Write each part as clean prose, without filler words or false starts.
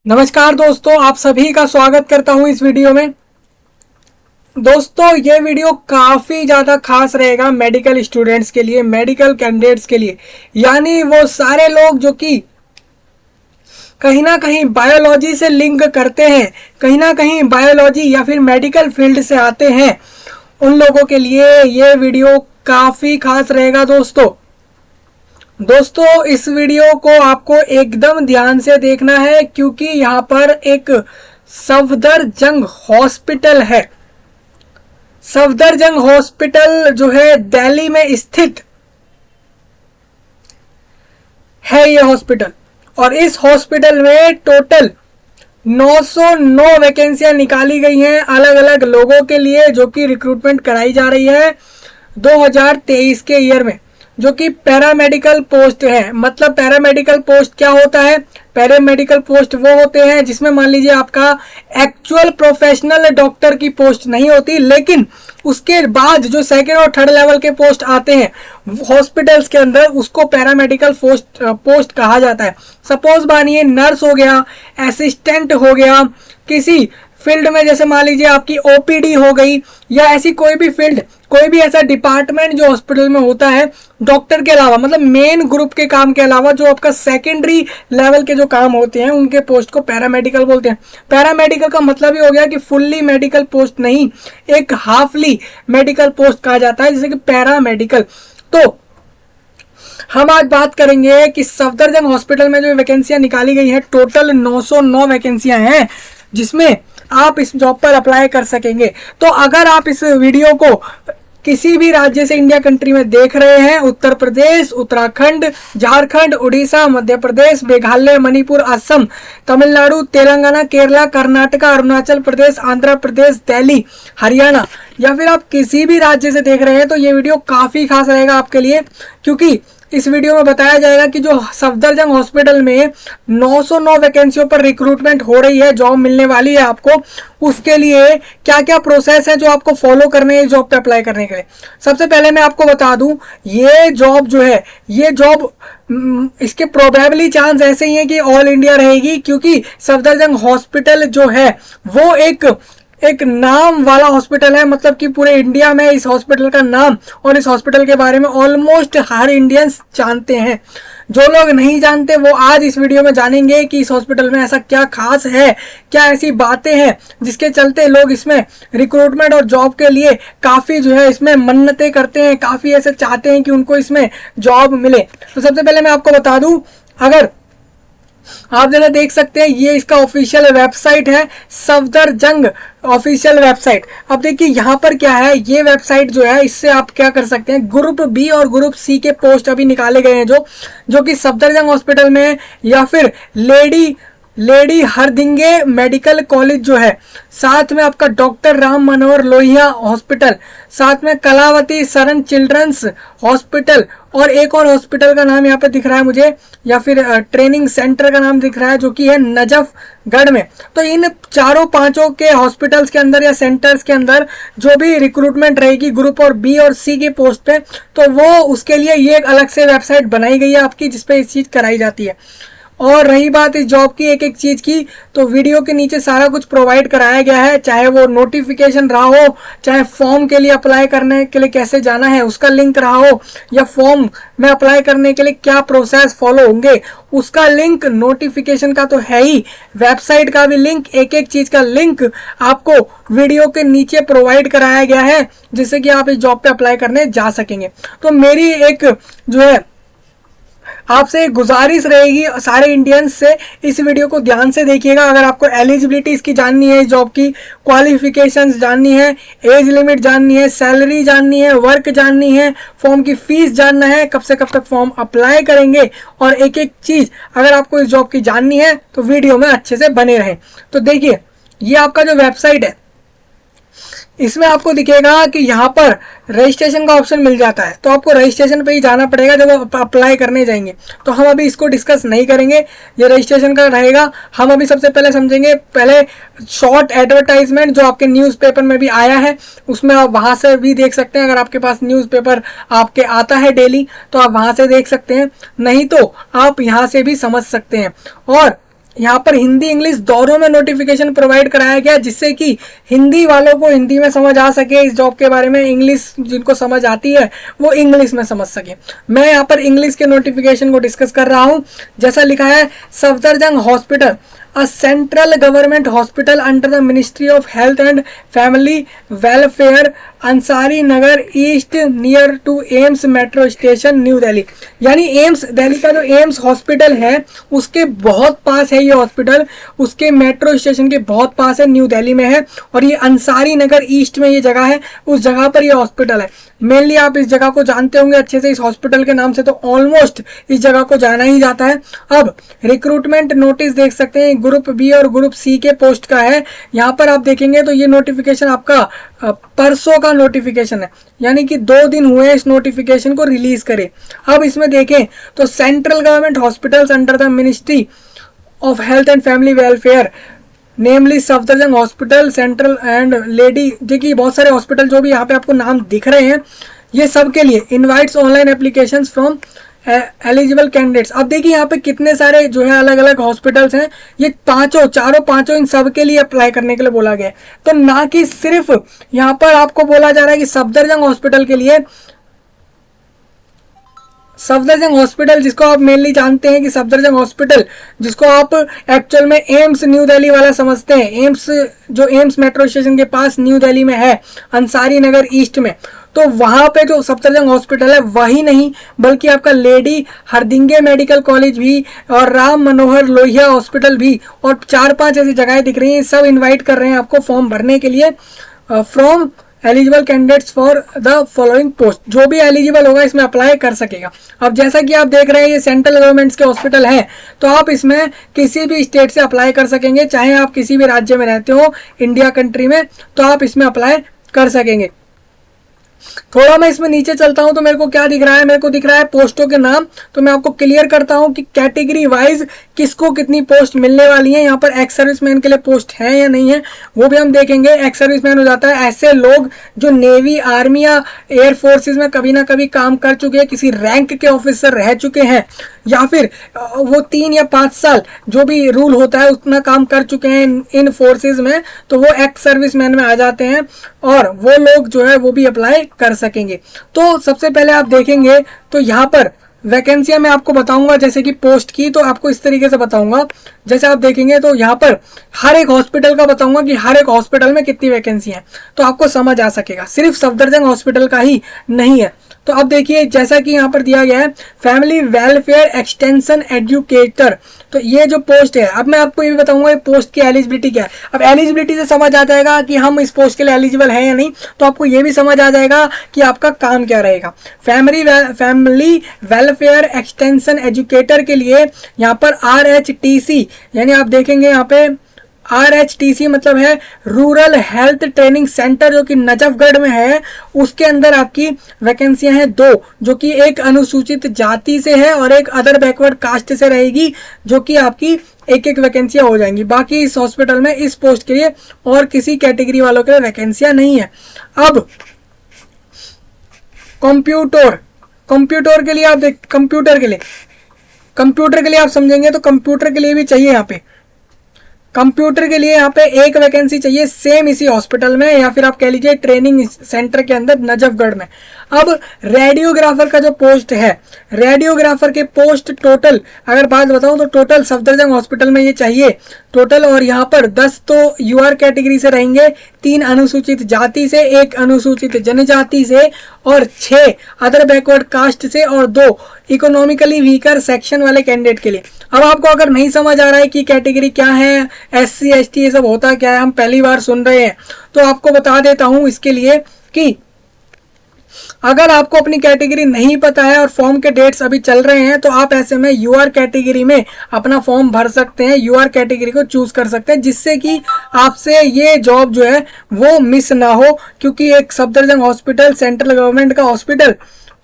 नमस्कार दोस्तों, आप सभी का स्वागत करता हूं इस वीडियो में। दोस्तों, ये वीडियो काफ़ी ज़्यादा खास रहेगा मेडिकल स्टूडेंट्स के लिए, मेडिकल कैंडिडेट्स के लिए, यानी वो सारे लोग जो कि कहीं ना कहीं बायोलॉजी से लिंक करते हैं, कहीं ना कहीं बायोलॉजी या फिर मेडिकल फील्ड से आते हैं। उन लोगों के लिए ये वीडियो काफ़ी खास रहेगा दोस्तों, इस वीडियो को आपको एकदम ध्यान से देखना है क्योंकि यहाँ पर एक सफदरजंग हॉस्पिटल है। सफदरजंग हॉस्पिटल जो है दिल्ली में स्थित है ये हॉस्पिटल, और इस हॉस्पिटल में टोटल 909 वैकेंसियां निकाली गई हैं अलग अलग लोगों के लिए, जो कि रिक्रूटमेंट कराई जा रही है 2023 के ईयर में, जो कि पैरामेडिकल पोस्ट है। मतलब पैरामेडिकल पोस्ट क्या होता है? पैरामेडिकल पोस्ट वो होते हैं जिसमें मान लीजिए आपका एक्चुअल प्रोफेशनल डॉक्टर की पोस्ट नहीं होती, लेकिन उसके बाद जो सेकेंड और थर्ड लेवल के पोस्ट आते हैं हॉस्पिटल्स के अंदर, उसको पैरामेडिकल पोस्ट कहा जाता है। सपोज मानिए नर्स हो गया, असिस्टेंट हो गया, किसी फील्ड में जैसे मान लीजिए आपकी ओपीडी हो गई, या ऐसी कोई भी फील्ड, कोई भी ऐसा डिपार्टमेंट जो हॉस्पिटल में होता है डॉक्टर के अलावा, मतलब मेन ग्रुप के काम के अलावा जो आपका सेकेंडरी लेवल के जो काम होते हैं उनके पोस्ट को पैरामेडिकल बोलते हैं। पैरामेडिकल का मतलब ही हो गया कि फुल्ली मेडिकल पोस्ट नहीं, एक हाफली मेडिकल पोस्ट कहा जाता है, जैसे कि पैरामेडिकल। तो हम आज बात करेंगे कि सफदरजंग हॉस्पिटल में जो वैकेंसियां निकाली गई है, टोटल 909 वैकेंसियां हैं जिसमें आप इस जॉब पर अप्लाई कर सकेंगे। तो अगर आप इस वीडियो को किसी भी राज्य से इंडिया कंट्री में देख रहे हैं, उत्तर प्रदेश, उत्तराखंड, झारखंड, उड़ीसा, मध्य प्रदेश, मेघालय, मणिपुर, असम, तमिलनाडु, तेलंगाना, केरला, कर्नाटक, अरुणाचल प्रदेश, आंध्र प्रदेश, दिल्ली, हरियाणा, या फिर आप किसी भी राज्य से देख रहे हैं, तो ये वीडियो काफ़ी खास रहेगा आपके लिए, क्योंकि इस वीडियो में बताया जाएगा कि जो सफदरजंग हॉस्पिटल में 909 वैकेंसियों पर रिक्रूटमेंट हो रही है, जॉब मिलने वाली है आपको, उसके लिए क्या क्या प्रोसेस है जो आपको फॉलो करने हैं जॉब पे अप्लाई करने के लिए। सबसे पहले मैं आपको बता दूं, ये जॉब जो है, ये जॉब इसके प्रोबेबली चांस ऐसे ही हैं कि ऑल इंडिया रहेगी, क्योंकि सफदरजंग हॉस्पिटल जो है वो एक नाम वाला हॉस्पिटल है। मतलब कि पूरे इंडिया में इस हॉस्पिटल का नाम और इस हॉस्पिटल के बारे में ऑलमोस्ट हर इंडियंस जानते हैं। जो लोग नहीं जानते वो आज इस वीडियो में जानेंगे कि इस हॉस्पिटल में ऐसा क्या खास है, क्या ऐसी बातें हैं जिसके चलते लोग इसमें रिक्रूटमेंट और जॉब के लिए काफ़ी जो है इसमें मन्नतें करते हैं, काफ़ी ऐसे चाहते हैं कि उनको इसमें जॉब मिले। तो सबसे पहले मैं आपको बता दूं, अगर आप जरा देख सकते हैं, ये इसका ऑफिशियल वेबसाइट है, सफदरजंग ऑफिशियल वेबसाइट। अब देखिए यहाँ पर क्या है, ये वेबसाइट जो है इससे आप क्या कर सकते हैं, ग्रुप बी और ग्रुप सी के पोस्ट अभी निकाले गए हैं जो कि सफदरजंग हॉस्पिटल में, या फिर लेडी हरदिंगे मेडिकल कॉलेज जो है, साथ में आपका डॉक्टर राम मनोहर लोहिया हॉस्पिटल, साथ में कलावती शरण चिल्ड्रंस हॉस्पिटल, और एक और हॉस्पिटल का नाम यहाँ पे दिख रहा है मुझे, या फिर ट्रेनिंग सेंटर का नाम दिख रहा है जो कि है नजफगढ़ में। तो इन चारों पांचों के हॉस्पिटल्स के अंदर या सेंटर्स के अंदर जो भी रिक्रूटमेंट रहेगी ग्रुप और बी और सी के पोस्ट पे, तो वो उसके लिए ये एक अलग से वेबसाइट बनाई गई है आपकी, जिसपे इस चीज़ कराई जाती है। और रही बात इस जॉब की एक एक चीज़ की, तो वीडियो के नीचे सारा कुछ प्रोवाइड कराया गया है, चाहे वो नोटिफिकेशन रहा हो, चाहे फॉर्म के लिए अप्लाई करने के लिए कैसे जाना है उसका लिंक रहा हो, या फॉर्म में अप्लाई करने के लिए क्या प्रोसेस फॉलो होंगे उसका लिंक, नोटिफिकेशन का तो है ही, वेबसाइट का भी लिंक, एक एक चीज़ का लिंक आपको वीडियो के नीचे प्रोवाइड कराया गया है, जिससे कि आप इस जॉब पे अप्लाई करने जा सकेंगे। तो मेरी एक जो है आपसे गुजारिश रहेगी सारे इंडियंस से, इस वीडियो को ध्यान से देखिएगा। अगर आपको एलिजिबिलिटी इसकी जाननी है, इस जॉब की क्वालिफिकेशंस जाननी है, एज लिमिट जाननी है, सैलरी जाननी है, वर्क जाननी है, फॉर्म की फीस जानना है, कब से कब तक फॉर्म अप्लाई करेंगे, और एक एक चीज़ अगर आपको इस जॉब की जाननी है तो वीडियो में अच्छे से बने रहें। तो देखिए, ये आपका जो वेबसाइट है, इसमें आपको दिखेगा कि यहाँ पर रजिस्ट्रेशन का ऑप्शन मिल जाता है, तो आपको रजिस्ट्रेशन पे ही जाना पड़ेगा जब आप अप्लाई करने जाएंगे। तो हम अभी इसको डिस्कस नहीं करेंगे, ये रजिस्ट्रेशन का रहेगा। हम अभी सबसे पहले समझेंगे, पहले शॉर्ट एडवर्टाइजमेंट जो आपके न्यूज़पेपर में भी आया है, उसमें आप वहाँ से भी देख सकते हैं। अगर आपके पास न्यूज़पेपर आपके आता है डेली तो आप वहाँ से देख सकते हैं, नहीं तो आप यहाँ से भी समझ सकते हैं। और यहाँ पर हिंदी इंग्लिश दोनों में नोटिफिकेशन प्रोवाइड कराया गया, जिससे कि हिंदी वालों को हिंदी में समझ आ सके इस जॉब के बारे में, इंग्लिश जिनको समझ आती है वो इंग्लिश में समझ सके। मैं यहाँ पर इंग्लिश के नोटिफिकेशन को डिस्कस कर रहा हूँ। जैसा लिखा है, Safdarjung hospital, a central government hospital under the Ministry of Health and Family Welfare, Ansari Nagar east, near to AIIMS metro station, new Delhi. यानी एम्स दिल्ली का जो एम्स हॉस्पिटल है उसके बहुत पास है ये हॉस्पिटल, उसके मेट्रो स्टेशन के बहुत पास है, न्यू दिल्ली में है। और ये अंसारी नगर ईस्ट में ये जगह है, उस जगह पर ये हॉस्पिटल है। मेनली आप इस जगह को जानते होंगे अच्छे से, इस हॉस्पिटल के नाम से तो ऑलमोस्ट इस जगह को जाना ही जाता है। अब रिक्रूटमेंट नोटिस देख सकते हैं, ग्रुप बी और ग्रुप सी के पोस्ट का है। यहाँ पर आप देखेंगे तो ये नोटिफिकेशन आपका परसों का नोटिफिकेशन है, यानी कि 2 दिन हुए इस नोटिफिकेशन को रिलीज करे। अब इसमें देखें तो central government hospitals under the ministry of health and family welfare, namely Safdarjung hospital, central and lady. देखिए बहुत सारे हॉस्पिटल जो भी यहाँ पे आपको नाम दिख रहे हैं, ये सब के लिए invites online applications from eligible candidates. अब देखिए यहाँ पे कितने सारे जो है अलग अलग हॉस्पिटल्स हैं, ये चारों पांचों इन सब के लिए अप्लाई करने के लिए बोला गया है। तो ना कि सिर्फ यहाँ पर आपको बोला जा रहा है कि सफदरजंग हॉस्पिटल के लिए, सफदरजंग हॉस्पिटल जिसको आप मेनली जानते हैं कि सफदरजंग हॉस्पिटल जिसको आप एक्चुअल में एम्स न्यू दिल्ली वाला समझते हैं, एम्स जो एम्स मेट्रो स्टेशन के पास न्यू दिल्ली में है, अंसारी नगर ईस्ट में, तो वहां पे जो सफदरजंग हॉस्पिटल है वही नहीं बल्कि आपका लेडी हरदिंगे मेडिकल कॉलेज भी और राम मनोहर लोहिया हॉस्पिटल भी और 4-5 ऐसी जगहें दिख रही हैं। सब इन्वाइट कर रहे हैं आपको फॉर्म भरने के लिए from eligible candidates for the following post. जो भी एलिजिबल होगा इसमें अप्लाई कर सकेगा। अब जैसा कि आप देख रहे हैं ये सेंट्रल गवर्नमेंट्स के हॉस्पिटल है, तो आप इसमें किसी भी स्टेट से अप्लाई कर सकेंगे, चाहे आप किसी भी राज्य में रहते हो इंडिया कंट्री में, तो आप इसमें अप्लाई कर सकेंगे। थोड़ा मैं इसमें नीचे चलता हूं तो मेरे को क्या दिख रहा है, मेरे को दिख रहा है पोस्टों के नाम। तो मैं आपको क्लियर करता हूं कि कैटेगरी वाइज किसको कितनी पोस्ट मिलने वाली है। यहाँ पर एक्स सर्विसमैन के लिए पोस्ट है या नहीं है वो भी हम देखेंगे। एक्स सर्विसमैन हो जाता है ऐसे लोग जो नेवी, आर्मी या एयर फोर्सेस में कभी ना कभी काम कर चुके हैं, किसी रैंक के ऑफिसर रह चुके हैं, या फिर वो 3 या 5 साल जो भी रूल होता है उतना काम कर चुके हैं इन फोर्सेस में, तो वो एक्स सर्विसमैन में आ जाते हैं और वो लोग जो है वो भी अप्लाई कर सकेंगे। तो सबसे पहले आप देखेंगे तो यहाँ पर वैकेंसियां मैं आपको बताऊंगा, जैसे कि पोस्ट की तो आपको इस तरीके से बताऊंगा। जैसे आप देखेंगे तो यहाँ पर हर एक हॉस्पिटल का बताऊंगा कि हर एक हॉस्पिटल में कितनी वैकेंसी है, तो आपको समझ आ सकेगा। सिर्फ सफदरजंग हॉस्पिटल का ही नहीं है। तो अब देखिए जैसा कि यहाँ पर दिया गया है फैमिली वेलफेयर एक्सटेंशन एजुकेटर, तो ये जो पोस्ट है, अब मैं आपको ये भी बताऊंगा ये पोस्ट की एलिजिबिलिटी क्या है। अब एलिजिबिलिटी से समझ आ जाएगा कि हम इस पोस्ट के लिए एलिजिबल हैं या नहीं, तो आपको ये भी समझ आ जाएगा कि आपका काम क्या रहेगा। फैमिली वेलफेयर एक्सटेंशन एजुकेटर के लिए यहाँ पर RHTC, यानी आप देखेंगे यहाँ पे RHTC मतलब है रूरल हेल्थ ट्रेनिंग सेंटर, जो कि नजफगढ़ में है। उसके अंदर आपकी वैकेंसियां हैं 2, जो कि एक अनुसूचित जाति से है और एक अदर बैकवर्ड कास्ट से रहेगी, जो कि आपकी एक वैकेंसियां हो जाएंगी। बाकी इस हॉस्पिटल में इस पोस्ट के लिए और किसी कैटेगरी वालों के लिए वैकेंसियां नहीं है। अब कंप्यूटर के लिए आप देख, कंप्यूटर के लिए आप समझेंगे तो कंप्यूटर के लिए भी चाहिए। यहाँ पे कंप्यूटर के लिए यहाँ पे एक वैकेंसी चाहिए सेम इसी हॉस्पिटल में, या फिर आप कह लीजिए ट्रेनिंग सेंटर के अंदर नजफगढ़ में। अब रेडियोग्राफर का जो पोस्ट है, रेडियोग्राफर के पोस्ट टोटल अगर बात बताऊं तो टोटल सफदरजंग हॉस्पिटल में ये चाहिए टोटल, और यहाँ पर 10 तो यूआर कैटेगरी से रहेंगे, 3 अनुसूचित जाति से, 1 अनुसूचित जनजाति से और 6 अदर बैकवर्ड कास्ट से और 2 इकोनॉमिकली वीकर सेक्शन वाले कैंडिडेट के लिए। अब आपको अगर नहीं समझ आ रहा है कि कैटेगरी क्या है, SC ST ये सब होता क्या है, हम पहली बार सुन रहे हैं, तो आपको बता देता हूं इसके लिए कि अगर आपको अपनी कैटेगरी नहीं पता है और फॉर्म के डेट्स अभी चल रहे हैं, तो आप ऐसे में यूआर कैटेगरी में अपना फॉर्म भर सकते हैं, यूआर कैटेगरी को चूज कर सकते हैं, जिससे कि आपसे ये जॉब जो है वो मिस ना हो। क्योंकि एक सफदरजंग हॉस्पिटल सेंट्रल गवर्नमेंट का हॉस्पिटल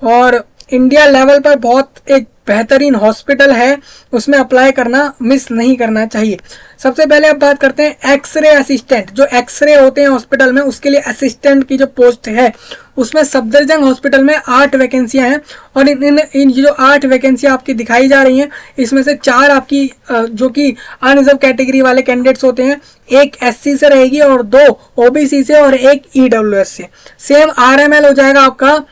और इंडिया लेवल पर बहुत एक बेहतरीन हॉस्पिटल है, उसमें अप्लाई करना मिस नहीं करना चाहिए। सबसे पहले आप बात करते हैं एक्सरे असिस्टेंट। जो एक्सरे होते हैं हॉस्पिटल में, उसके लिए असिस्टेंट की जो पोस्ट है उसमें सफदरजंग हॉस्पिटल में 8 वैकेंसियां हैं। और इन जो 8 वैकेंसियां आपकी दिखाई जा रही हैं, इसमें से 4 आपकी जो कि अनरिजर्व कैटेगरी वाले कैंडिडेट्स होते हैं, एक एससी से रहेगी और 2 ओबीसी से और एक ईडब्ल्यूएस से। सेम आरएमएल हो जाएगा आपका,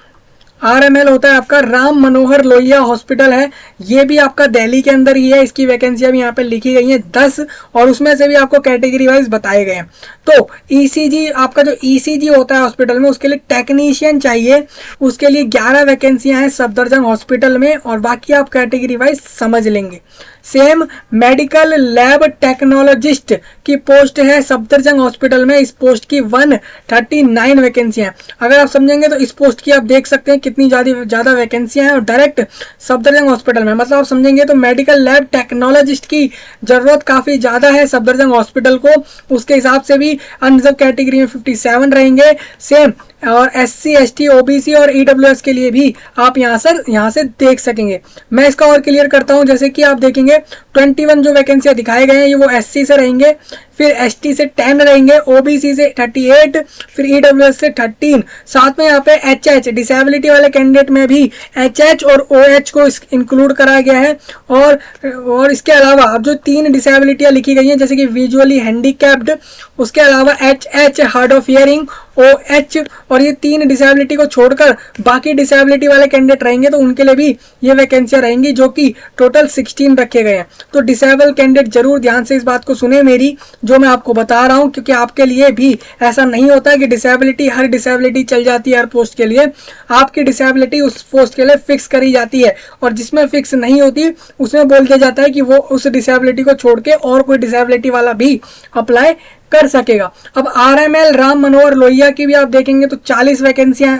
आरएमएल होता है आपका राम मनोहर लोहिया हॉस्पिटल है, ये भी आपका दिल्ली के अंदर ही है। इसकी वैकेंसियां भी यहाँ पे लिखी गई हैं 10, और उसमें से भी आपको कैटेगरी वाइज बताए गए हैं। तो ईसीजी, आपका जो ईसीजी होता है हॉस्पिटल में, उसके लिए टेक्नीशियन चाहिए, उसके लिए 11 वैकेंसियां हैं सफदरजंग हॉस्पिटल में, और बाकी आप कैटेगरी वाइज समझ लेंगे। सेम मेडिकल लैब टेक्नोलॉजिस्ट की पोस्ट है सफदरजंग हॉस्पिटल में, इस पोस्ट की 139 वैकेंसियां हैं। अगर आप समझेंगे तो इस पोस्ट की आप देख सकते हैं कितनी ज़्यादा वैकेंसियां हैं, और डायरेक्ट सफदरजंग हॉस्पिटल में, मतलब आप समझेंगे तो मेडिकल लैब टेक्नोलॉजिस्ट की ज़रूरत काफ़ी ज़्यादा है सफदरजंग हॉस्पिटल को। उसके हिसाब से भी अनरिजर्व कैटेगरी में 57 रहेंगे सेम, और एससी एसटी ओबीसी और ईडब्ल्यूएस के लिए भी आप यहाँ से देख सकेंगे। मैं इसका और क्लियर करता हूँ। जैसे कि आप देखेंगे 21 जो वैकेंसियाँ दिखाए गए हैं ये वो एससी से रहेंगे, फिर एसटी से 10 रहेंगे, ओबीसी से 38, फिर ईडब्ल्यूएस से 13। साथ में यहाँ पे एचएच डिसेबिलिटी वाले कैंडिडेट में भी एचएच और ओएच को इंक्लूड करा गया है। और इसके अलावा अब जो 3 डिसेबिलिटियाँ लिखी गई हैं, जैसे कि विजुअली हैंडीकैप्ड, उसके अलावा HH hard of hearing, OH, और ये 3 डिसेबिलिटी को छोड़कर बाकी डिसेबिलिटी वाले कैंडिडेट रहेंगे, तो उनके लिए भी ये वैकेंसियां रहेंगी, जो कि टोटल 16 रखे गए हैं। तो डिसेबल कैंडिडेट जरूर ध्यान से इस बात को सुने मेरी, जो मैं आपको बता रहा हूं, क्योंकि आपके लिए भी ऐसा नहीं होता है कि डिसेबिलिटी हर डिसेबिलिटी चल जाती है हर पोस्ट के लिए। आपकी डिसेबिलिटी उस पोस्ट के लिए फिक्स करी जाती है, और जिसमें फिक्स नहीं होती उसमें बोल दिया जाता है कि वो उस डिसेबिलिटी को छोड़ के और कोई डिसेबिलिटी वाला भी अप्लाई कर सकेगा। अब आरएमएल राम मनोहर लोहिया की भी आप देखेंगे तो 20 वैकेंसियां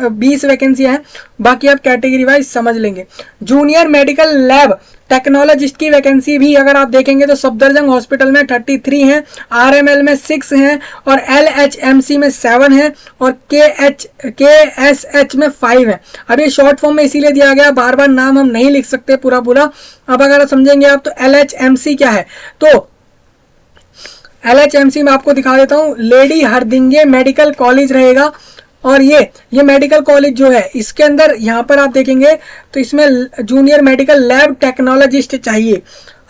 हैं, बाकी आप कैटेगरी वाइज समझ लेंगे। जूनियर मेडिकल लैब टेक्नोलॉजिस्ट की वैकेंसी भी अगर आप देखेंगे तो सफदरजंग हॉस्पिटल में 33 हैं, आरएमएल में 6 हैं, और एलएचएमसी में 7 हैं, और केएसएच में 5 हैं। अब ये शॉर्ट फॉर्म में इसीलिए दिया गया, बार बार नाम हम नहीं लिख सकते पूरा। अब अगर समझेंगे आप तो एलएचएमसी क्या है, तो एलएचएमसी में आपको दिखा देता हूँ, लेडी हरदिंगे मेडिकल कॉलेज रहेगा। और ये मेडिकल कॉलेज जो है, इसके अंदर यहाँ पर आप देखेंगे तो इसमें जूनियर मेडिकल लैब टेक्नोलॉजिस्ट चाहिए।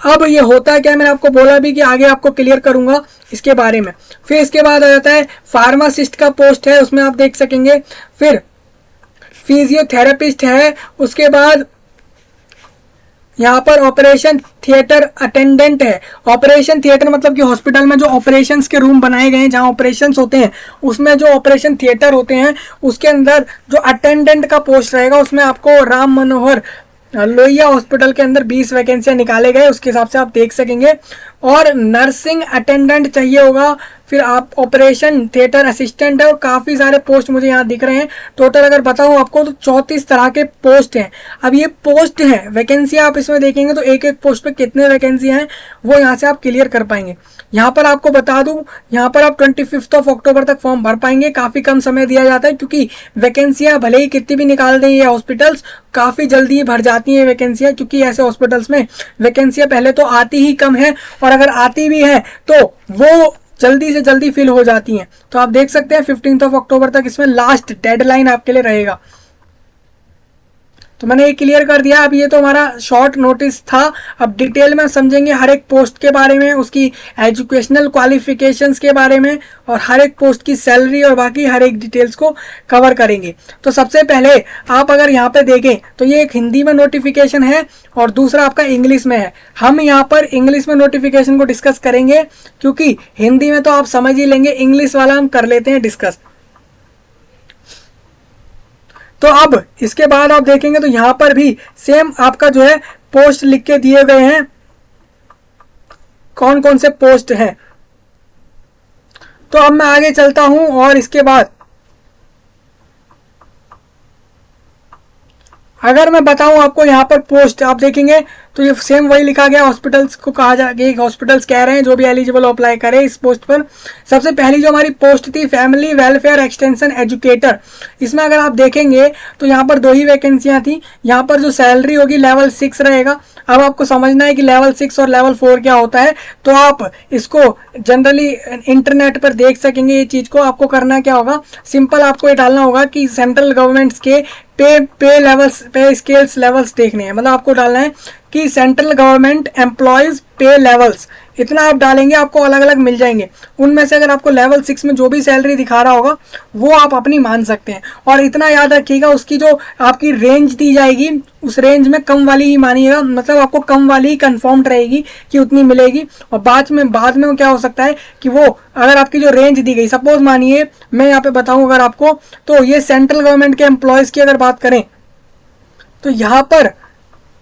अब ये होता क्या है, मैंने आपको बोला भी कि आगे आपको क्लियर करूंगा इसके बारे में। फिर इसके बाद आ जाता है फार्मासिस्ट का पोस्ट है, उसमें आप देख सकेंगे। फिर फिजियोथेरेपिस्ट है, उसके बाद यहाँ पर ऑपरेशन थिएटर अटेंडेंट है। ऑपरेशन थिएटर मतलब कि हॉस्पिटल में जो ऑपरेशंस के रूम बनाए गए हैं, जहाँ ऑपरेशंस होते हैं, उसमें जो ऑपरेशन थिएटर होते हैं, उसके अंदर जो अटेंडेंट का पोस्ट रहेगा, उसमें आपको राम मनोहर लोहिया हॉस्पिटल के अंदर 20 वैकेंसियां निकाले गए, उसके हिसाब से आप देख सकेंगे। और नर्सिंग अटेंडेंट चाहिए होगा, फिर आप ऑपरेशन थिएटर असिस्टेंट है, और काफ़ी सारे पोस्ट मुझे यहाँ दिख रहे हैं। टोटल अगर बताऊँ आपको तो 34 तरह के पोस्ट हैं। अब ये पोस्ट हैं, वैकेंसी आप इसमें देखेंगे तो एक एक पोस्ट पे कितने वैकेंसी हैं वो यहाँ से आप क्लियर कर पाएंगे। यहाँ पर आपको बता दूँ, यहाँ पर आप 25 अक्टूबर तक फॉर्म भर पाएंगे। काफ़ी कम समय दिया जाता है, क्योंकि वैकेंसियाँ भले ही कितनी भी निकाल दें ये हॉस्पिटल्स, काफ़ी जल्दी भर जाती हैं वैकेंसियाँ, क्योंकि ऐसे हॉस्पिटल्स में वैकेंसियाँ पहले तो आती ही कम है, और अगर आती भी है तो वो जल्दी से जल्दी फिल हो जाती हैं। तो आप देख सकते हैं 15 अक्टूबर तक इसमें लास्ट डेडलाइन आपके लिए रहेगा। तो मैंने ये क्लियर कर दिया। अब ये तो हमारा शॉर्ट नोटिस था। अब डिटेल में समझेंगे हर एक पोस्ट के बारे में, उसकी एजुकेशनल क्वालिफिकेशंस के बारे में, और हर एक पोस्ट की सैलरी और बाकी हर एक डिटेल्स को कवर करेंगे। तो सबसे पहले आप अगर यहाँ पे देखें तो ये एक हिंदी में नोटिफिकेशन है और दूसरा आपका इंग्लिश में है। हम यहाँ पर इंग्लिश में नोटिफिकेशन को डिस्कस करेंगे, क्योंकि हिंदी में तो आप समझ ही लेंगे, इंग्लिश वाला हम कर लेते हैं डिस्कस। तो अब इसके बाद आप देखेंगे तो यहाँ पर भी सेम आपका जो है पोस्ट लिख के दिए गए हैं, कौन कौन से पोस्ट हैं। तो अब मैं आगे चलता हूं, और इसके बाद अगर मैं बताऊं आपको, यहाँ पर पोस्ट आप देखेंगे तो ये सेम वही लिखा गया, हॉस्पिटल्स को कहा जा कि हॉस्पिटल्स कह रहे हैं जो भी एलिजिबल अप्लाई करे इस पोस्ट पर। सबसे पहली जो हमारी पोस्ट थी फैमिली वेलफेयर एक्सटेंशन एजुकेटर, इसमें अगर आप देखेंगे तो यहाँ पर 2 ही वैकेंसियाँ थी। यहाँ पर जो सैलरी होगी लेवल 6 रहेगा। अब आपको समझना है कि लेवल 6 और लेवल 4 क्या होता है, तो आप इसको जनरली इंटरनेट पर देख सकेंगे। ये चीज़ को आपको करना क्या होगा, सिंपल आपको ये डालना होगा कि सेंट्रल गवर्नमेंट्स के पे लेवल्स, पे स्केल्स लेवल्स देखने हैं। मतलब आपको डालना है कि सेंट्रल गवर्नमेंट एम्प्लॉयज़ पे लेवल्स, इतना आप डालेंगे आपको अलग अलग मिल जाएंगे। उनमें से अगर आपको लेवल 6 में जो भी सैलरी दिखा रहा होगा वो आप अपनी मान सकते हैं। और इतना याद रखिएगा, उसकी जो आपकी रेंज दी जाएगी उस रेंज में कम वाली ही मानिएगा, मतलब आपको कम वाली ही कन्फर्म्ड रहेगी कि उतनी मिलेगी। और बाद में क्या हो सकता है कि वो अगर आपकी जो रेंज दी गई, सपोज मानिए मैं यहाँ पे बताऊँ अगर आपको, तो ये सेंट्रल गवर्नमेंट के एम्प्लॉयज़ की अगर बात करें तो यहाँ पर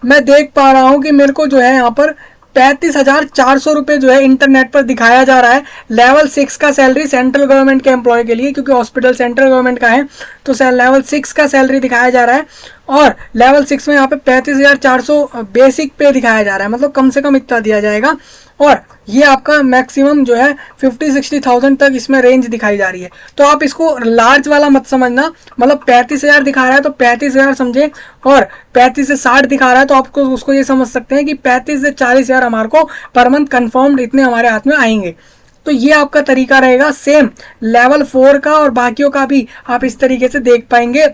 मैं देख पा रहा हूँ कि मेरे को जो है यहाँ पर 35,400 रुपये जो है इंटरनेट पर दिखाया जा रहा है लेवल 6 का सैलरी सेंट्रल गवर्नमेंट के एम्प्लॉय के लिए, क्योंकि हॉस्पिटल सेंट्रल गवर्नमेंट का है तो लेवल 6 का सैलरी दिखाया जा रहा है। और लेवल 6 में यहाँ पे 35,400 बेसिक पे दिखाया जा रहा है, मतलब कम से कम इतना दिया जाएगा। और ये आपका मैक्सिमम जो है 50-60,000 तक इसमें रेंज दिखाई जा रही है। तो आप इसको लार्ज वाला मत समझना, मतलब 35,000 दिखा रहा है तो 35,000 समझे, और 35 से 60 दिखा रहा है तो आपको उसको ये समझ सकते हैं कि 35 से 40,000 हमारे को पर मंथ कन्फर्म्ड इतने हमारे हाथ में आएंगे। तो ये आपका तरीका रहेगा सेम लेवल 4 का, और बाकियों का भी आप इस तरीके से देख पाएंगे।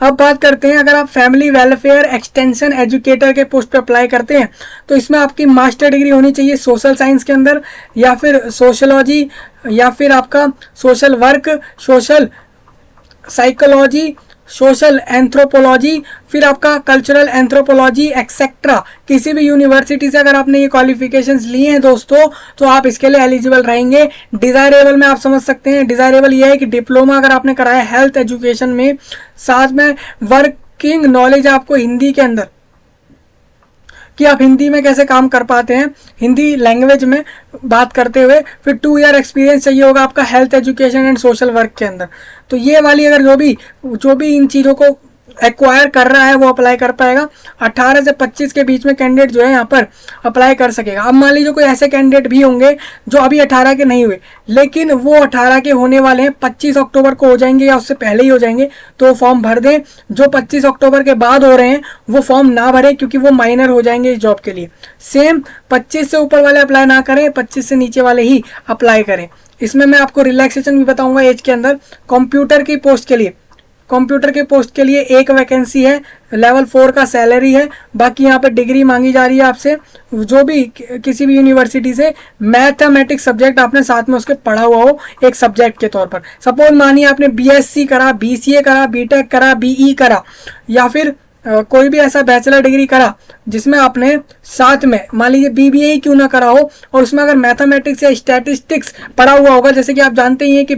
अब बात करते हैं, अगर आप फैमिली वेलफेयर एक्सटेंशन एजुकेटर के पोस्ट पे अप्लाई करते हैं तो इसमें आपकी मास्टर डिग्री होनी चाहिए सोशल साइंस के अंदर, या फिर सोशलॉजी, या फिर आपका social work, social psychology, social anthropology, फिर आपका कल्चरल एंथ्रोपोलॉजी एक्सेट्रा। किसी भी यूनिवर्सिटी से अगर आपने ये क्वालिफिकेशंस लिए हैं दोस्तों तो आप इसके लिए एलिजिबल रहेंगे। डिज़ायरेबल में आप समझ सकते हैं, डिज़ायरेबल ये है कि डिप्लोमा अगर आपने कराया हेल्थ एजुकेशन में, साथ में वर्किंग नॉलेज आपको हिंदी के अंदर, कि आप हिंदी में कैसे काम कर पाते हैं, हिंदी लैंग्वेज में बात करते हुए, फिर 2 ईयर एक्सपीरियंस चाहिए होगा आपका health education and social work के अंदर। तो ये वाली अगर जो भी इन चीज़ों को एक्वायर कर रहा है वो अप्लाई कर पाएगा। 18 से 25 के बीच में कैंडिडेट जो है यहाँ पर अप्लाई कर सकेगा। अब मान लीजिए कोई ऐसे कैंडिडेट भी होंगे जो अभी 18 के नहीं हुए, लेकिन वो 18 के होने वाले हैं, 25 अक्टूबर को हो जाएंगे या उससे पहले ही हो जाएंगे, तो वो फॉर्म भर दें। जो 25 अक्टूबर के बाद हो रहे हैं वो फॉर्म ना भरें, क्योंकि वो माइनर हो जाएंगे इस जॉब के लिए। सेम 25 से ऊपर वाले अप्लाई ना करें, 25 से नीचे वाले ही अप्लाई करें। इसमें मैं आपको रिलैक्सेशन भी बताऊंगा एज के अंदर। कंप्यूटर की पोस्ट के लिए एक वैकेंसी है, लेवल 4 का सैलरी है। बाकी यहाँ पर डिग्री मांगी जा रही है आपसे, जो भी किसी भी यूनिवर्सिटी से मैथमेटिक्स सब्जेक्ट आपने साथ में उसके पढ़ा हुआ हो एक सब्जेक्ट के तौर पर। सपोज मानिए आपने बीएससी करा, बीसीए करा, बीटेक करा, बीई करा, या फिर कोई भी ऐसा बैचलर डिग्री करा जिसमें आपने साथ में मान लीजिए बीबीए ही क्यों ना करा हो, और उसमें अगर मैथमेटिक्स या स्टैटिस्टिक्स पढ़ा हुआ होगा, जैसे कि आप जानते ही हैं कि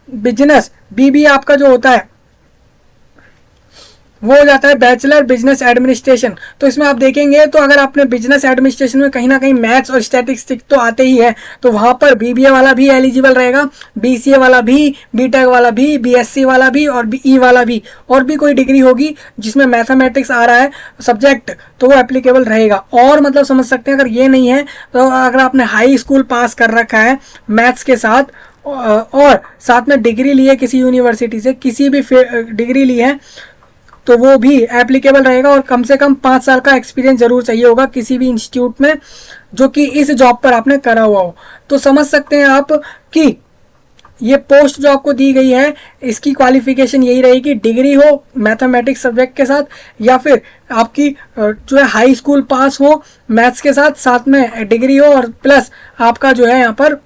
बिजनेस बीबीए आपका जो होता है वो हो जाता है बैचलर बिजनेस एडमिनिस्ट्रेशन। तो इसमें आप देखेंगे तो अगर आपने बिजनेस एडमिनिस्ट्रेशन में कहीं ना कहीं मैथ्स और स्टैटिस्टिक्स तो आते ही है, तो वहाँ पर बीबीए वाला भी एलिजिबल रहेगा, बीसीए वाला भी, बीटेक वाला भी, बीएससी वाला भी और बीई वाला भी, और भी कोई डिग्री होगी जिसमें मैथमेटिक्स आ रहा है सब्जेक्ट तो वो एप्लीकेबल रहेगा। और मतलब समझ सकते हैं, अगर ये नहीं है तो अगर आपने हाई स्कूल पास कर रखा है मैथ्स के साथ और साथ में डिग्री ली है किसी यूनिवर्सिटी से, किसी भी डिग्री ली है, तो वो भी एप्लीकेबल रहेगा। और कम से कम 5 साल का एक्सपीरियंस जरूर चाहिए होगा किसी भी इंस्टीट्यूट में जो कि इस जॉब पर आपने करा हुआ हो। तो समझ सकते हैं आप कि ये पोस्ट जो आपको दी गई है इसकी क्वालिफिकेशन यही रहेगी, डिग्री हो मैथमेटिक्स सब्जेक्ट के साथ, या फिर आपकी जो है हाई स्कूल पास हो मैथ्स के साथ, साथ में डिग्री हो, और प्लस आपका जो है यहाँ पर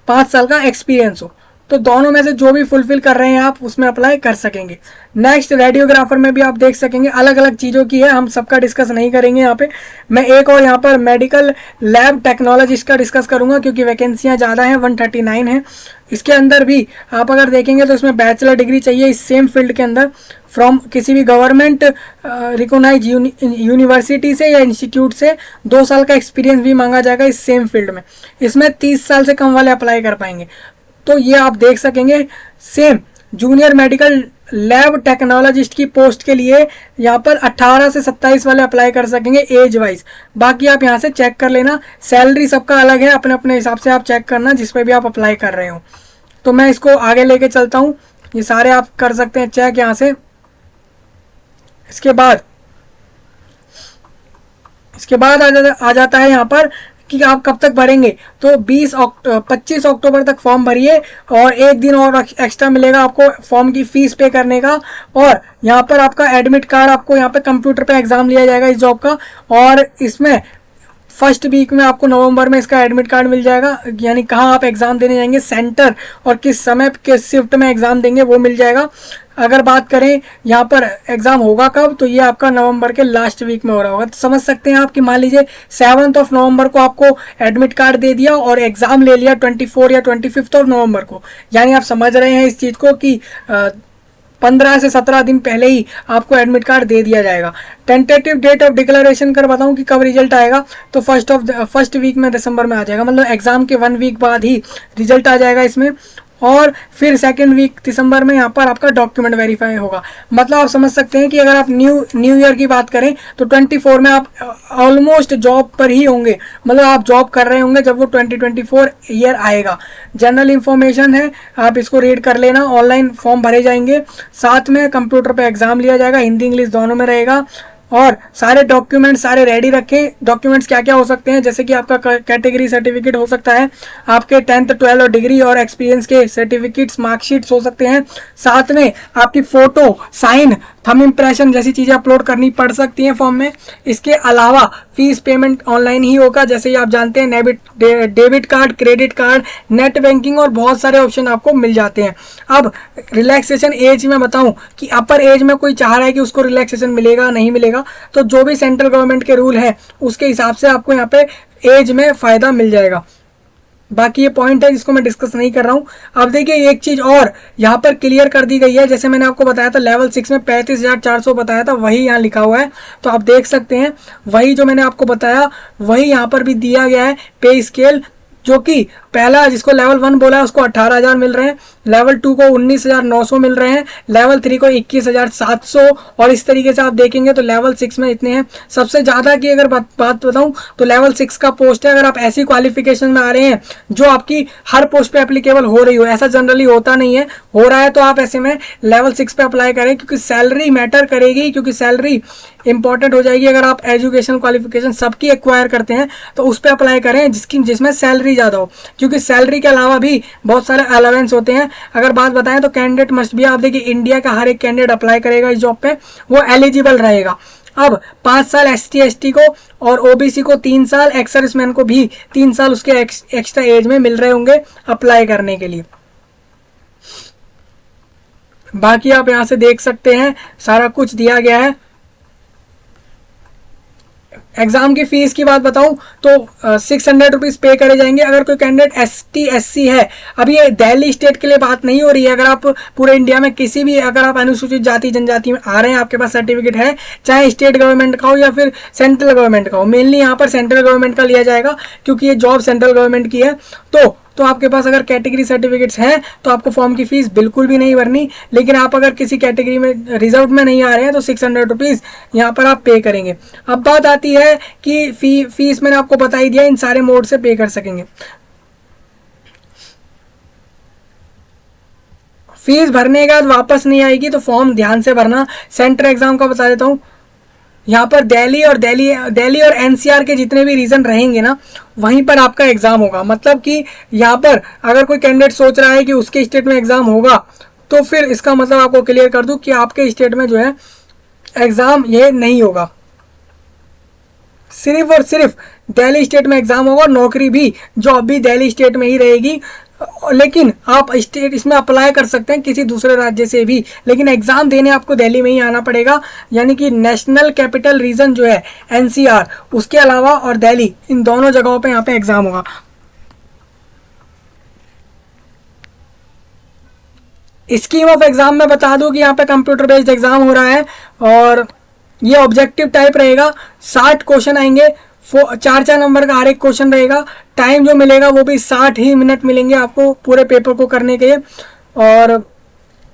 5 साल का एक्सपीरियंस हो। तो दोनों में से जो भी फुलफिल कर रहे हैं आप उसमें अप्लाई कर सकेंगे। नेक्स्ट रेडियोग्राफर में भी आप देख सकेंगे, अलग अलग चीज़ों की है, हम सबका डिस्कस नहीं करेंगे यहाँ पे। मैं एक और यहाँ पर मेडिकल लैब टेक्नोलॉजिस्ट का डिस्कस करूँगा क्योंकि वैकेंसियाँ ज़्यादा हैं, 139 हैं। इसके अंदर भी आप अगर देखेंगे तो इसमें बैचलर डिग्री चाहिए इस सेम फील्ड के अंदर फ्रॉम किसी भी गवर्नमेंट रिकॉग्नाइज यूनिवर्सिटी से या इंस्टीट्यूट से। 2 साल का एक्सपीरियंस भी मांगा जाएगा इस सेम फील्ड में। इसमें 30 साल से कम वाले अप्लाई कर पाएंगे। तो ये आप देख सकेंगे। Same junior medical lab technologist की पोस्ट के लिए यहाँ पर 18 से 27 वाले अप्लाई कर सकेंगे एज वाइज। बाकी आप यहाँ से चेक कर लेना, सैलरी सबका अलग है, अपने अपने हिसाब से आप चेक करना जिस पे भी आप अप्लाई कर रहे हो। तो मैं इसको आगे लेके चलता हूँ, ये सारे आप कर सकते हैं चेक यहाँ से। इसके बाद आ जाता है यहाँ पर कि आप कब तक भरेंगे। तो 25 अक्टूबर तक फॉर्म भरिए और एक दिन और एक्स्ट्रा मिलेगा आपको फॉर्म की फीस पे करने का। और यहाँ पर आपका एडमिट कार्ड, आपको यहाँ पे कंप्यूटर पे एग्जाम लिया जाएगा इस जॉब का, और इसमें फर्स्ट वीक में आपको नवंबर में इसका एडमिट कार्ड मिल जाएगा, यानी कहाँ आप एग्जाम देने जाएंगे, सेंटर और किस समय किस शिफ्ट में एग्जाम देंगे वो मिल जाएगा। अगर बात करें यहाँ पर एग्जाम होगा कब, तो ये आपका नवंबर के लास्ट वीक में हो रहा होगा। तो समझ सकते हैं आप कि मान लीजिए 7 नवंबर को आपको एडमिट कार्ड दे दिया और एग्जाम ले लिया 24 या 25 नवंबर को, यानी आप समझ रहे हैं इस चीज़ को कि 15 से 17 दिन पहले ही आपको एडमिट कार्ड दे दिया जाएगा। टेंटेटिव डेट ऑफ डिक्लेरेशन कर बताऊं कि कब रिजल्ट आएगा, तो फर्स्ट वीक में दिसंबर में आ जाएगा, मतलब एग्जाम के 1 वीक बाद ही रिजल्ट आ जाएगा इसमें। और फिर सेकेंड वीक दिसंबर में यहाँ पर आपका डॉक्यूमेंट वेरीफाई होगा। मतलब आप समझ सकते हैं कि अगर आप न्यू ईयर की बात करें तो 24 में आप ऑलमोस्ट जॉब पर ही होंगे, मतलब आप जॉब कर रहे होंगे जब वो 2024 ईयर आएगा। जनरल इन्फॉर्मेशन है, आप इसको रीड कर लेना। ऑनलाइन फॉर्म भरे जाएंगे, साथ में कंप्यूटर पर एग्जाम लिया जाएगा, हिंदी इंग्लिश दोनों में रहेगा। और सारे डॉक्यूमेंट सारे रेडी रखें। डॉक्यूमेंट्स क्या क्या हो सकते हैं, जैसे कि आपका कैटेगरी सर्टिफिकेट हो सकता है, आपके 10th 12 और डिग्री और एक्सपीरियंस के सर्टिफिकेट्स, मार्कशीट्स हो सकते हैं, साथ में आपकी फ़ोटो, साइन, थंब इम्प्रेशन जैसी चीज़ें अपलोड करनी पड़ सकती हैं फॉर्म में। इसके अलावा फीस पेमेंट ऑनलाइन ही होगा, जैसे ही आप जानते हैं debit card, credit card, net banking और बहुत सारे ऑप्शन आपको मिल जाते हैं। अब रिलैक्सेशन एज में बताऊं कि अपर एज में कोई चाह रहा है कि उसको रिलैक्सेशन मिलेगा नहीं मिलेगा, तो जो भी सेंट्रल गवर्नमेंट के रूल हैं उसके हिसाब से आपको यहाँ पे एज में फ़ायदा मिल जाएगा। बाकी ये पॉइंट है जिसको मैं डिस्कस नहीं कर रहा हूँ। अब देखिए एक चीज़ और यहाँ पर क्लियर कर दी गई है, जैसे मैंने आपको बताया था लेवल 6 में 35,400 बताया था, वही यहाँ लिखा हुआ है। तो आप देख सकते हैं वही जो मैंने आपको बताया वही यहाँ पर भी दिया गया है पे स्केल, जो कि पहला जिसको लेवल 1 बोला है उसको 18,000 मिल रहे हैं, लेवल 2 को 19,900 मिल रहे हैं, लेवल 3 को 21,700, और इस तरीके से आप देखेंगे तो लेवल 6 में इतने हैं। सबसे ज़्यादा की अगर बात बताऊं तो लेवल 6 का पोस्ट है। अगर आप ऐसी क्वालिफिकेशन में आ रहे हैं जो आपकी हर पोस्ट पे एप्लीकेबल हो रही हो, ऐसा जनरली होता नहीं है, हो रहा है तो आप ऐसे में लेवल 6 पे अप्लाई करें, क्योंकि सैलरी मैटर करेगी, क्योंकि सैलरी इंपॉर्टेंट हो जाएगी। अगर आप एजुकेशन क्वालिफिकेशन सबकी एक्वायर करते हैं तो उस पर अप्लाई करें जिसमें सैलरी ज़्यादा हो, क्योंकि सैलरी के अलावा भी बहुत सारे अलावेंस होते हैं। अगर बात बताएं तो कैंडिडेट मस्ट भी, आप देखिए इंडिया का हर एक कैंडिडेट अप्लाई करेगा इस जॉब पे, वो एलिजिबल रहेगा। अब 5 साल ST ST को और OBC को 3 साल, एक्स सर्विसमैन को भी 3 साल उसके एक्स्ट्रा एज में मिल रहे होंगे अप्लाई करने के लिए। बाकी आप यहाँ से देख सकते हैं सारा कुछ दिया गया है। एग्जाम की फीस की बात बताऊं तो 600 रुपीज़ पे करे जाएंगे अगर कोई कैंडिडेट ST SC है। अब ये दिल्ली स्टेट के लिए बात नहीं हो रही है, अगर आप पूरे इंडिया में किसी भी, अगर आप अनुसूचित जाति जनजाति में आ रहे हैं, आपके पास सर्टिफिकेट है, चाहे स्टेट गवर्नमेंट का हो या फिर सेंट्रल गवर्नमेंट का हो, मेनली यहाँ पर सेंट्रल गवर्नमेंट का लिया जाएगा क्योंकि ये जॉब सेंट्रल गवर्नमेंट की है। तो आपके पास अगर कैटेगरी सर्टिफिकेट्स हैं तो आपको फॉर्म की फीस बिल्कुल भी नहीं भरनी, लेकिन आप अगर किसी कैटेगरी में रिजर्व में नहीं आ रहे हैं तो 600 रुपीज़ यहाँ पर आप पे करेंगे। अब बात आती है कि फीस मैंने आपको बता ही दिया, इन सारे मोड से पे कर सकेंगे। फीस भरने के बाद वापस नहीं आएगी तो फॉर्म ध्यान से भरना। सेंटर एग्जाम का बता देता हूँ, यहाँ पर दिल्ली और NCR के जितने भी रीजन रहेंगे ना, वहीं पर आपका एग्जाम होगा। मतलब कि यहाँ पर अगर कोई कैंडिडेट सोच रहा है कि उसके स्टेट में एग्जाम होगा, तो फिर इसका मतलब आपको क्लियर कर दूं कि आपके स्टेट में जो है एग्जाम ये नहीं होगा, सिर्फ और सिर्फ दिल्ली स्टेट में एग्जाम होगा। नौकरी भी, जॉब भी दिल्ली स्टेट में ही रहेगी, लेकिन आप स्टेट इसमें अप्लाई कर सकते हैं किसी दूसरे राज्य से भी, लेकिन एग्जाम देने आपको दिल्ली में ही आना पड़ेगा। यानी कि नेशनल कैपिटल रीजन जो है NCR, उसके अलावा और दिल्ली, इन दोनों जगहों पे यहाँ पे एग्जाम होगा। स्कीम ऑफ एग्जाम में बता दूं कि यहाँ पे कंप्यूटर बेस्ड एग्जाम हो रहा है और ये ऑब्जेक्टिव टाइप रहेगा। 60 क्वेश्चन आएंगे, 4 नंबर का हर एक क्वेश्चन रहेगा। टाइम जो मिलेगा वो भी 60 ही मिनट मिलेंगे आपको पूरे पेपर को करने के लिए। और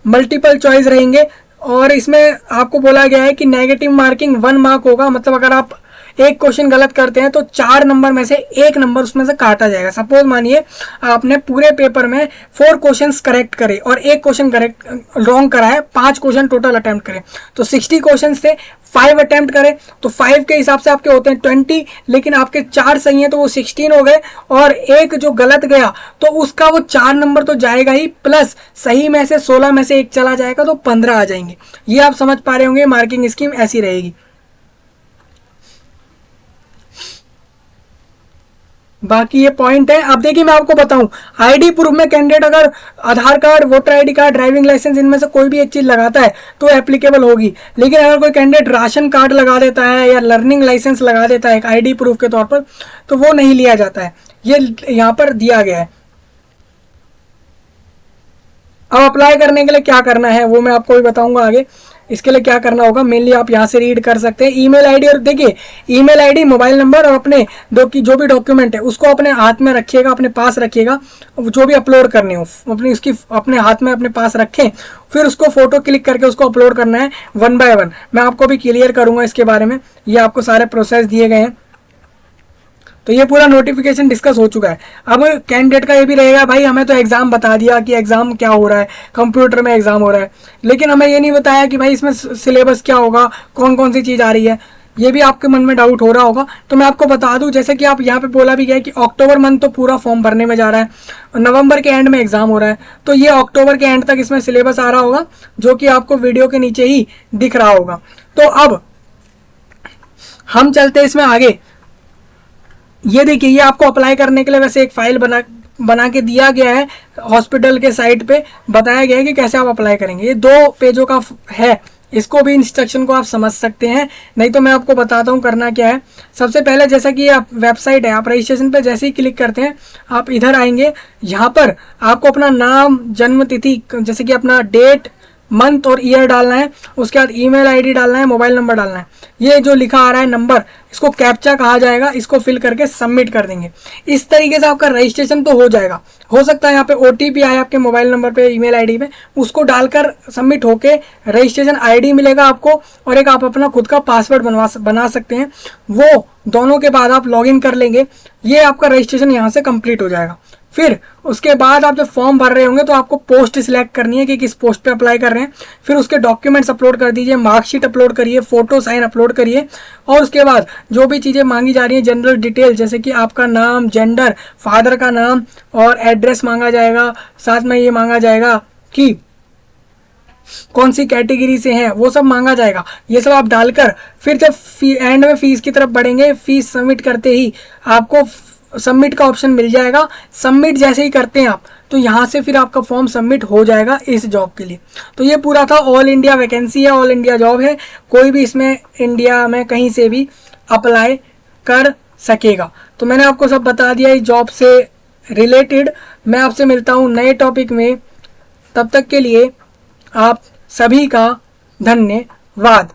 मल्टीपल चॉइस रहेंगे और इसमें आपको बोला गया है कि नेगेटिव मार्किंग 1 मार्क होगा, मतलब अगर आप एक क्वेश्चन गलत करते हैं तो 4 नंबर में से 1 नंबर उसमें से काटा जाएगा। सपोज मानिए आपने पूरे पेपर में 4 क्वेश्चंस करेक्ट करे और 1 क्वेश्चन करेक्ट रॉन्ग करा है, 5 क्वेश्चन टोटल अटेम्प्ट करे, तो 60 क्वेश्चंस थे, 5 अटेम्प्ट करे तो 5 के हिसाब से आपके होते हैं 20, लेकिन आपके 4 सही हैं तो वो 16 हो गए और एक जो गलत गया तो उसका वो 4 नंबर तो जाएगा ही, प्लस सही में से 16 में से 1 चला जाएगा तो 15 आ जाएंगे। ये आप समझ पा रहे होंगे, मार्किंग स्कीम ऐसी रहेगी। बाकी ये पॉइंट है। अब देखिए मैं आपको बताऊं, आईडी प्रूफ में कैंडिडेट अगर Aadhaar card, voter ID card, driving licence इनमें से कोई भी एक चीज लगाता है तो एप्लीकेबल होगी, लेकिन अगर कोई कैंडिडेट राशन कार्ड लगा देता है या लर्निंग लाइसेंस लगा देता है एक आईडी प्रूफ के तौर पर तो वो नहीं लिया जाता है, ये यहाँ पर दिया गया है। अब अप्लाई करने के लिए क्या करना है वो मैं आपको भी बताऊंगा आगे। इसके लिए क्या करना होगा मेनली आप यहाँ से रीड कर सकते हैं। ईमेल आईडी, और देखिए ईमेल आईडी, मोबाइल नंबर और अपने जो भी डॉक्यूमेंट है उसको अपने हाथ में रखिएगा, अपने पास रखिएगा, जो भी अपलोड करने हो अपने हाथ में अपने पास रखें, फिर उसको फोटो क्लिक करके उसको अपलोड करना है 1 बाय 1। मैं आपको भी क्लियर करूंगा इसके बारे में, ये आपको सारे प्रोसेस दिए गए हैं। तो ये पूरा नोटिफिकेशन डिस्कस हो चुका है। अब कैंडिडेट का ये भी रहेगा, भाई हमें तो एग्जाम बता दिया कि एग्जाम क्या हो रहा है, कंप्यूटर में एग्जाम हो रहा है, लेकिन हमें ये नहीं बताया कि भाई इसमें सिलेबस क्या होगा, कौन कौन सी चीज़ आ रही है। ये भी आपके मन में डाउट हो रहा होगा, तो मैं आपको बता दूं, जैसे कि आप यहाँ पे बोला भी गया कि अक्टूबर मंथ तो पूरा फॉर्म भरने में जा रहा है, नवंबर के एंड में एग्जाम हो रहा है, तो ये अक्टूबर के एंड तक इसमें सिलेबस आ रहा होगा जो कि आपको वीडियो के नीचे ही दिख रहा होगा। तो अब हम चलते इसमें आगे। ये देखिए, ये आपको अप्लाई करने के लिए वैसे एक फाइल बना के दिया गया है, हॉस्पिटल के साइट पे बताया गया है कि कैसे आप अप्लाई करेंगे। ये 2 पेजों का है, इसको भी इंस्ट्रक्शन को आप समझ सकते हैं, नहीं तो मैं आपको बताता हूँ करना क्या है। सबसे पहले जैसा कि आप वेबसाइट है, आप रजिस्ट्रेशन पे जैसे ही क्लिक करते हैं आप इधर आएंगे, यहाँ पर आपको अपना नाम, जन्म तिथि, जैसे कि अपना डेट, मंथ और ईयर डालना है, उसके बाद ईमेल आईडी डालना है, मोबाइल नंबर डालना है। ये जो लिखा आ रहा है नंबर, इसको कैप्चा कहा जाएगा, इसको फिल करके सबमिट कर देंगे। इस तरीके से आपका रजिस्ट्रेशन तो हो जाएगा। हो सकता है यहाँ पे ओटीपी आए आपके मोबाइल नंबर पे, ईमेल आईडी पे, उसको डालकर सबमिट होके रजिस्ट्रेशन आईडी मिलेगा आपको और एक आप अपना खुद का पासवर्ड बना सकते हैं। वो दोनों के बाद आप लॉगिन कर लेंगे, ये आपका रजिस्ट्रेशन यहाँ से कंप्लीट हो जाएगा। फिर उसके बाद आप जब फॉर्म भर रहे होंगे तो आपको पोस्ट सिलेक्ट करनी है कि किस पोस्ट पे अप्लाई कर रहे हैं, फिर उसके डॉक्यूमेंट्स अपलोड कर दीजिए, मार्कशीट अपलोड करिए, फोटो साइन अपलोड करिए, और उसके बाद जो भी चीज़ें मांगी जा रही हैं, जनरल डिटेल जैसे कि आपका नाम, जेंडर, फादर का नाम और एड्रेस मांगा जाएगा, साथ में ये मांगा जाएगा कि कौन सी कैटेगरी से हैं, वो सब मांगा जाएगा। ये सब आप डालकर फिर जब एंड में फीस की तरफ बढ़ेंगे, फीस सबमिट करते ही आपको सबमिट का ऑप्शन मिल जाएगा। सबमिट जैसे ही करते हैं आप तो यहाँ से फिर आपका फॉर्म सबमिट हो जाएगा इस जॉब के लिए। तो ये पूरा था, ऑल इंडिया वैकेंसी है, ऑल इंडिया जॉब है, कोई भी इसमें इंडिया में कहीं से भी अप्लाई कर सकेगा। तो मैंने आपको सब बता दिया इस जॉब से रिलेटेड। मैं आपसे मिलता हूँ नए टॉपिक में, तब तक के लिए आप सभी का धन्यवाद।